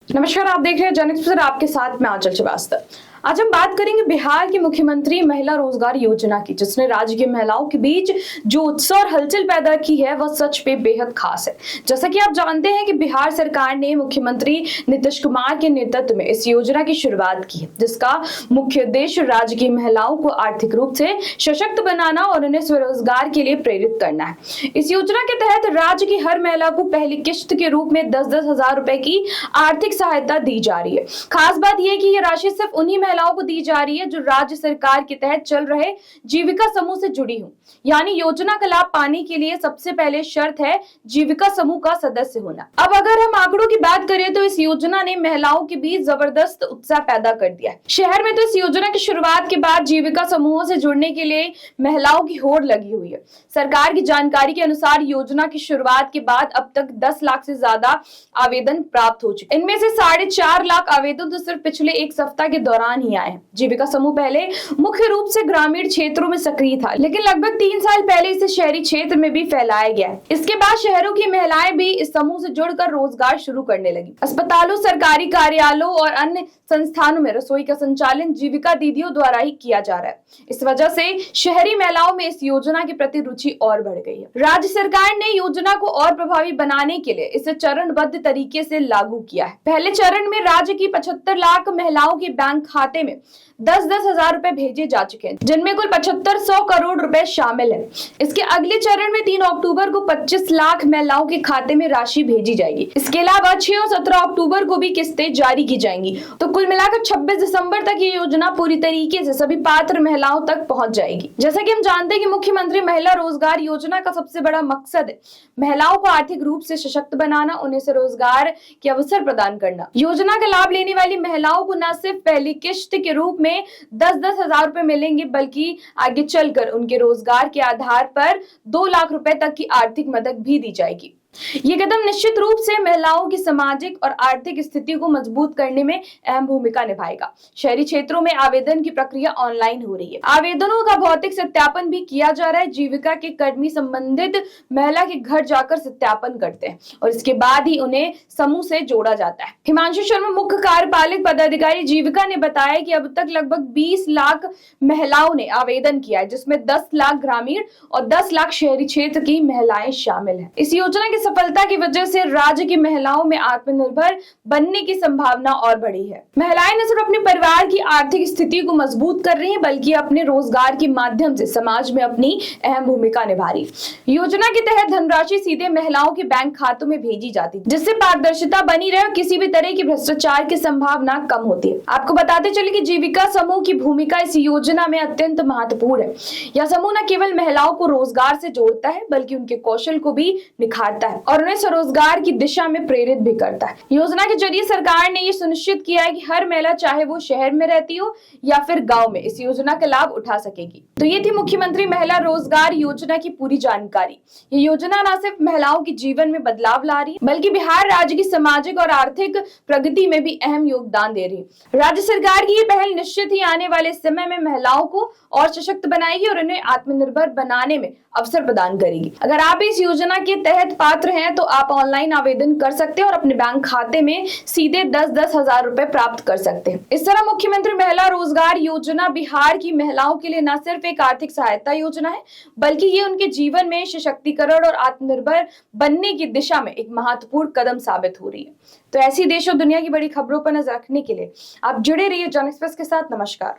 नमस्कार, आप देख रहे हैं जन एक्सप्रेस, आपके साथ मैं आंचल श्रीवास्तव। आज हम बात करेंगे बिहार की मुख्यमंत्री महिला रोजगार योजना की, जिसने राज्य की महिलाओं के बीच जो उत्साह और हलचल पैदा की है वह सच में बेहद खास है। जैसा कि आप जानते हैं कि बिहार सरकार ने मुख्यमंत्री नीतीश कुमार के नेतृत्व में इस योजना की शुरुआत की है, जिसका मुख्य उद्देश्य राज्य की महिलाओं को आर्थिक रूप से सशक्त बनाना और उन्हें स्वरोजगार के लिए प्रेरित करना है। इस योजना के तहत राज्य की हर महिला को पहली किश्त के रूप में 10-10 हजार रुपए की आर्थिक सहायता दी जा रही है। खास बात यह कि यह राशि सिर्फ उन्हीं महिलाओं को दी जा रही है जो राज्य सरकार के तहत चल रहे जीविका समूह से जुड़ी हो। यानी योजना का लाभ पाने के लिए सबसे पहले शर्त है जीविका समूह का सदस्य होना। अब अगर हम आंकड़ों की बात करें तो इस योजना ने महिलाओं के बीच जबरदस्त उत्साह पैदा कर दिया है। शहर में तो इस योजना की शुरुआत के बाद जीविका समूहों से जुड़ने के लिए महिलाओं की होड़ लगी हुई है। सरकार की जानकारी के अनुसार योजना की शुरुआत के बाद अब तक 10 लाख से ज्यादा आवेदन प्राप्त हो चुके। इनमें से 4.5 लाख आवेदन तो सिर्फ पिछले एक सप्ताह के दौरान ही आए हैं। जीविका समूह पहले मुख्य रूप से ग्रामीण क्षेत्रों में सक्रिय था, लेकिन लगभग 3 साल पहले इसे शहरी क्षेत्र में भी फैलाया गया है। इसके बाद शहरों की महिलाएं भी इस समूह से जुड़कर रोजगार शुरू करने लगी। अस्पतालों, सरकारी कार्यालयों और अन्य संस्थानों में रसोई का संचालन जीविका दीदियों द्वारा ही किया जा रहा है। इस वजह से शहरी महिलाओं में इस योजना के प्रति रुचि और बढ़ गई है। राज्य सरकार ने योजना को और प्रभावी बनाने के लिए इसे चरणबद्ध तरीके से लागू किया है। पहले चरण में राज्य की 75 लाख महिलाओं के बैंक खाते में 10-10 हजार रुपए भेजे जा चुके हैं, जिनमें कुल 7500 करोड़ रुपए शामिल है। इसके अगले चरण में 3 अक्टूबर को 25 लाख महिलाओं के खाते में राशि भेजी जाएगी। इसके अलावा 6 और 17 अक्टूबर को भी किस्तें जारी की जाएंगी। तो कुल मिलाकर 26 दिसंबर तक ये योजना पूरी तरीके से सभी पात्र महिलाओं तक पहुंच जाएगी। जैसा कि हम जानते हैं कि मुख्यमंत्री महिला रोजगार योजना का सबसे बड़ा मकसद है महिलाओं को आर्थिक रूप से सशक्त बनाना, उन्हें स्वरोजगार के अवसर प्रदान करना। योजना का लाभ लेने वाली महिलाओं को न सिर्फ पहली किश्त के रूप में 10-10 हजार रुपए मिलेंगे, बल्कि आगे चलकर उनके रोजगार के आधार पर 2 लाख रुपए तक की आर्थिक मदद भी दी जाएगी। ये कदम निश्चित रूप से महिलाओं की सामाजिक और आर्थिक स्थिति को मजबूत करने में अहम भूमिका निभाएगा। शहरी क्षेत्रों में आवेदन की प्रक्रिया ऑनलाइन हो रही है। आवेदनों का भौतिक सत्यापन भी किया जा रहा है। जीविका के कर्मी संबंधित महिला के घर जाकर सत्यापन करते हैं और इसके बाद ही उन्हें समूह से जोड़ा जाता है। हिमांशु शर्मा, मुख्य कार्यपालक पदाधिकारी जीविका, ने बताया कि अब तक लगभग 20 लाख महिलाओं ने आवेदन किया है, जिसमें 10 लाख ग्रामीण और 10 लाख शहरी क्षेत्र की महिलाएं शामिल है। इस योजना की सफलता की वजह से राज्य की महिलाओं में आत्मनिर्भर बनने की संभावना और बढ़ी है। महिलाएं न सिर्फ अपने परिवार की आर्थिक स्थिति को मजबूत कर रही हैं, बल्कि अपने रोजगार के माध्यम से समाज में अपनी अहम भूमिका निभा रही। योजना के तहत धनराशि सीधे महिलाओं के बैंक खातों में भेजी जाती, जिससे पारदर्शिता बनी रहे और किसी भी तरह की भ्रष्टाचार की संभावना कम होती है। आपको बताते चले कि जीविका समूह की भूमिका इस योजना में अत्यंत महत्वपूर्ण है। यह समूह न केवल महिलाओं को रोजगार से जोड़ता है, बल्कि उनके कौशल को भी निखारता है और उन्हें स्वरोजगार की दिशा में प्रेरित भी करता है। योजना के जरिए सरकार ने यह सुनिश्चित किया है कि हर महिला, चाहे वो शहर में रहती हो या फिर गांव में, इस योजना का लाभ उठा सकेगी। तो ये थी मुख्यमंत्री महिला रोजगार योजना की पूरी जानकारी। ये योजना न सिर्फ महिलाओं के जीवन में बदलाव ला रही है, बल्कि बिहार राज्य की सामाजिक और आर्थिक प्रगति में भी अहम योगदान दे रही है। राज्य सरकार की ये पहल निश्चित ही आने वाले समय में महिलाओं को और सशक्त बनाएगी और उन्हें आत्मनिर्भर बनाने में अवसर प्रदान करेगी। अगर आप इस योजना के तहत पात्र हैं तो आप ऑनलाइन आवेदन कर सकते हैं और अपने बैंक खाते में सीधे 10-10 हजार रुपए प्राप्त कर सकते हैं। इस तरह मुख्यमंत्री महिला रोजगार योजना बिहार की महिलाओं के लिए न सिर्फ एक आर्थिक सहायता योजना है, बल्कि ये उनके जीवन में सशक्तिकरण और आत्मनिर्भर बनने की दिशा में एक महत्वपूर्ण कदम साबित हो रही है। तो ऐसी देश और दुनिया की बड़ी खबरों पर नजर रखने के लिए आप जुड़े रहिए जन एक्सप्रेस के साथ। नमस्कार।